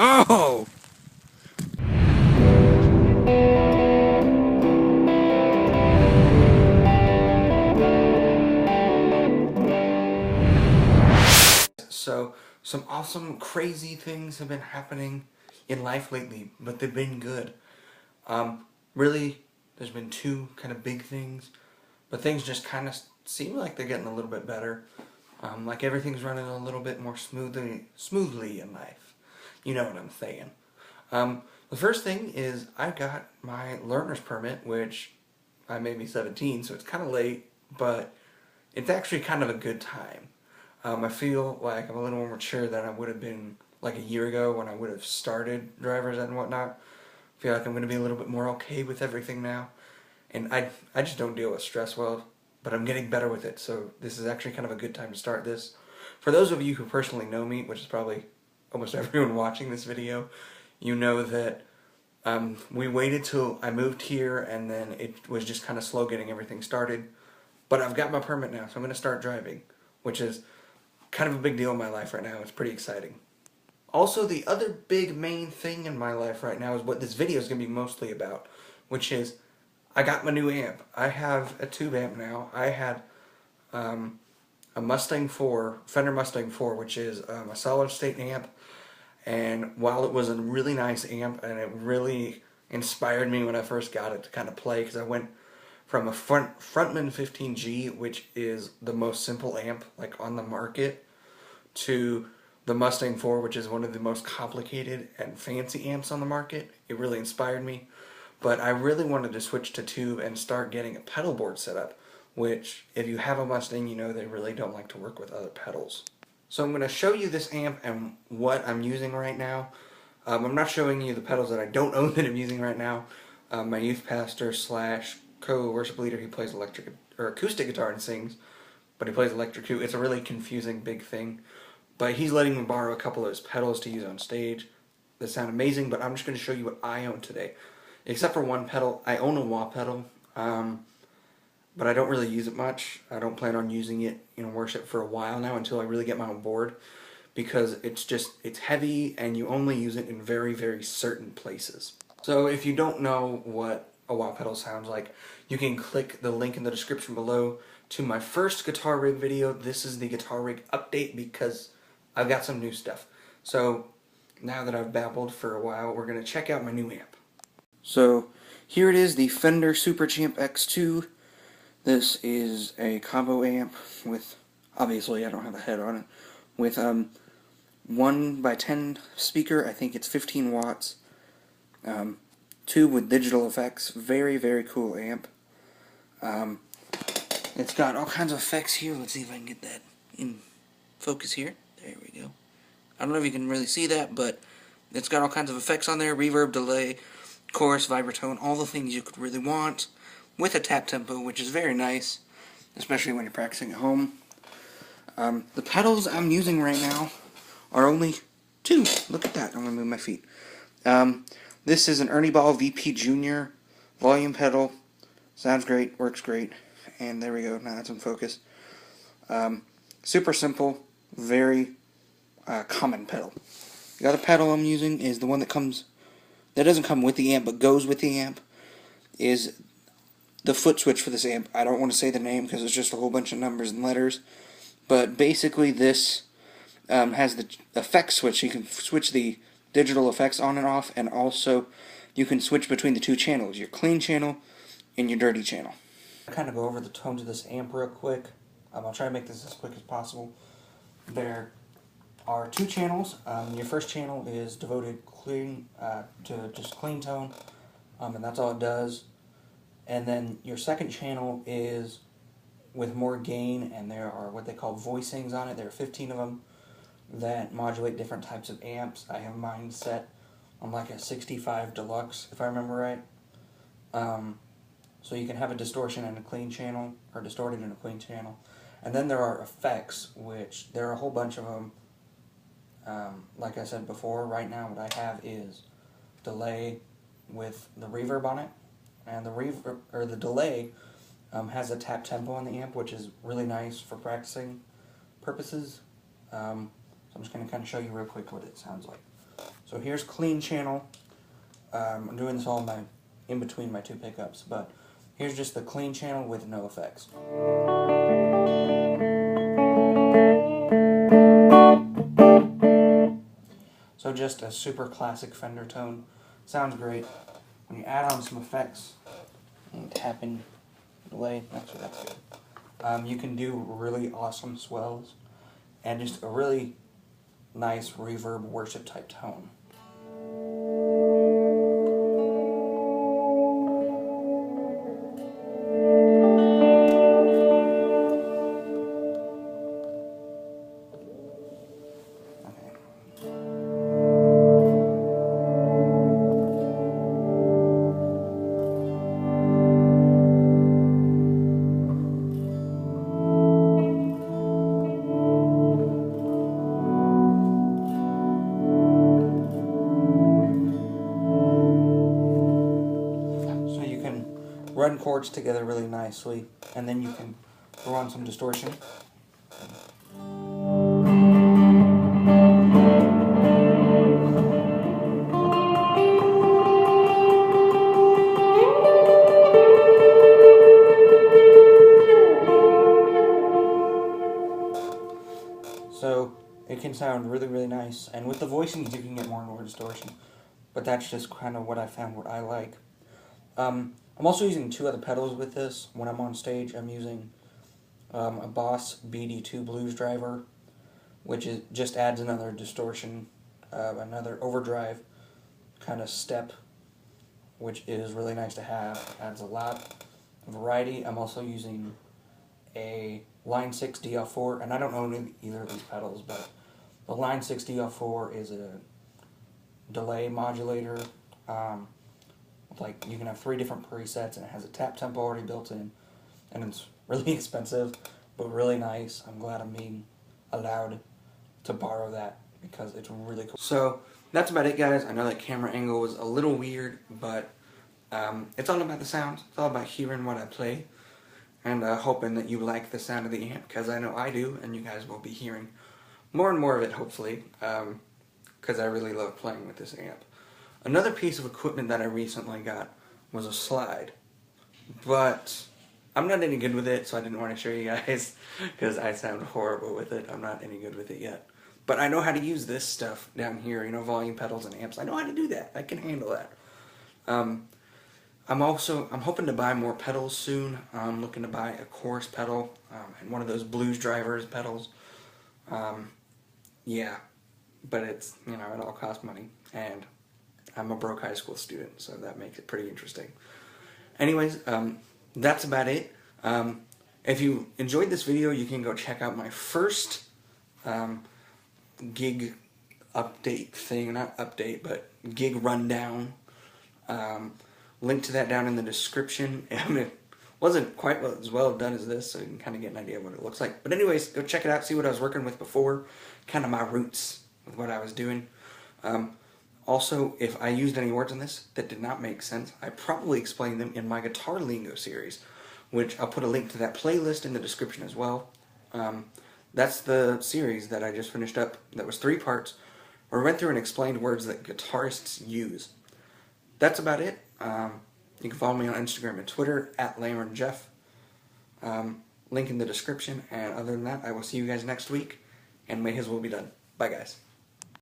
Oh! So, some awesome, crazy things have been happening in life lately, but they've been good. Really, there's been two kind of big things, but things just kind of seem like they're getting a little bit better. Like everything's running a little bit more smoothly in life. You know what I'm saying. The first thing is I got my learner's permit, which I may be 17, so it's kind of late, but it's actually kind of a good time. I feel like I'm a little more mature than I would have been like a year ago when I would have started driver's ed and whatnot. I feel like I'm going to be a little bit more okay with everything now. And I just don't deal with stress well, but I'm getting better with it, so this is actually kind of a good time to start this. For those of you who personally know me, which is probably almost everyone watching this video, you know that we waited till I moved here, and then it was just kind of slow getting everything started. But I've got my permit now, so I'm going to start driving, which is kind of a big deal in my life right now. It's pretty exciting. Also, the other big main thing in my life right now is what this video is going to be mostly about, which is I got my new amp. I have a tube amp now. I had a Mustang 4, Fender Mustang 4, which is a solid state amp. And while it was a really nice amp, and it really inspired me when I first got it to kind of play, because I went from a Frontman 15G, which is the most simple amp like on the market, to the Mustang 4, which is one of the most complicated and fancy amps on the market. It really inspired me. But I really wanted to switch to tube and start getting a pedal board set up, which if you have a Mustang, you know they really don't like to work with other pedals. So I'm going to show you this amp and what I'm using right now. I'm not showing you the pedals that I don't own that I'm using right now. My youth pastor slash co-worship leader, he plays electric or acoustic guitar and sings, but he plays electric too. It's a really confusing big thing. But he's letting me borrow a couple of his pedals to use on stage that sound amazing, but I'm just going to show you what I own today. Except for one pedal. I own a wah pedal, but I don't really use it much. I don't plan on using it in worship for a while now until I really get my own board, because it's heavy and you only use it in very, very certain places. So if you don't know what a wah pedal sounds like, you can click the link in the description below to my first guitar rig video. This is the guitar rig update because I've got some new stuff. So now that I've babbled for a while, we're going to check out my new amp. So here it is, the Fender Super Champ X2. This is a combo amp with, obviously I don't have a head on it, with 1x10 speaker. I think it's 15 watts. Tube with digital effects. Very, very cool amp. It's got all kinds of effects here. Let's see if I can get that in focus here. There we go. I don't know if you can really see that, but it's got all kinds of effects on there. Reverb, delay, chorus, vibratone, all the things you could really want, with a tap tempo, which is very nice, especially when you're practicing at home. The pedals I'm using right now are only two. Look at that. I'm going to move my feet. This is an Ernie Ball VP Junior volume pedal. Sounds great, works great, and there we go. Now it's in focus. Super simple, very common pedal. The other pedal I'm using is the one that doesn't come with the amp but goes with the amp, is the foot switch for this amp. I don't want to say the name because it's just a whole bunch of numbers and letters, but basically this has the effects switch. You can switch the digital effects on and off, and also you can switch between the two channels, your clean channel and your dirty channel. I'll kind of go over the tones of this amp real quick. I'll try to make this as quick as possible. There are two channels. Your first channel is devoted to just clean tone, and that's all it does. And then your second channel is with more gain, and there are what they call voicings on it. There are 15 of them that modulate different types of amps. I have mine set on like a 65 Deluxe, if I remember right. So you can have a distortion in a clean channel, or distorted in a clean channel. And then there are effects, which there are a whole bunch of them. Like I said before, right now what I have is delay with the reverb on it, and the reverb or the delay has a tap tempo on the amp, which is really nice for practicing purposes. So I'm just going to kind of show you real quick what it sounds like. So here's clean channel. I'm doing this all in between my two pickups, but here's just the clean channel with no effects. So just a super classic Fender tone. Sounds great. When you add on some effects, and tapping, delay, that's good. You can do really awesome swells and just a really nice reverb worship type tone. Run chords together really nicely, and then you can throw on some distortion. So it can sound really, really nice, and with the voicings you can get more and more distortion, but that's just kind of what I found what I like. I'm also using two other pedals with this. When I'm on stage, I'm using a Boss BD2 Blues Driver, which just adds another distortion, another overdrive kind of step, which is really nice to have. Adds a lot of variety. I'm also using a Line 6 DL4, and I don't own either of these pedals, but the Line 6 DL4 is a delay modulator. Like, you can have 3 different presets, and it has a tap tempo already built in, and it's really expensive, but really nice. I'm glad I'm being allowed to borrow that, because it's really cool. So, that's about it, guys. I know that camera angle was a little weird, but it's all about the sound. It's all about hearing what I play, and hoping that you like the sound of the amp, because I know I do, and you guys will be hearing more and more of it, hopefully, because I really love playing with this amp. Another piece of equipment that I recently got was a slide, but I'm not any good with it, so I didn't want to show you guys, because I sound horrible with it. I'm not any good with it yet. But I know how to use this stuff down here, you know, volume pedals and amps. I know how to do that. I can handle that. I'm hoping to buy more pedals soon. I'm looking to buy a chorus pedal, and one of those Blues Drivers pedals. Yeah, but it's, you know, it all costs money, and I'm a broke high school student, so that makes it pretty interesting. Anyways, that's about it. If you enjoyed this video, you can go check out my first gig update thing, not update, but gig rundown. Link to that down in the description. It wasn't quite as well done as this, so you can kind of get an idea of what it looks like. But anyways, go check it out, see what I was working with before, kind of my roots with what I was doing. Also, if I used any words in this that did not make sense, I probably explained them in my Guitar Lingo series, which I'll put a link to that playlist in the description as well. That's the series that I just finished up. That was 3 parts, where I went through and explained words that guitarists use. That's about it. You can follow me on Instagram and Twitter, @LamernJeff. Link in the description, and other than that, I will see you guys next week, and may his will be done. Bye, guys.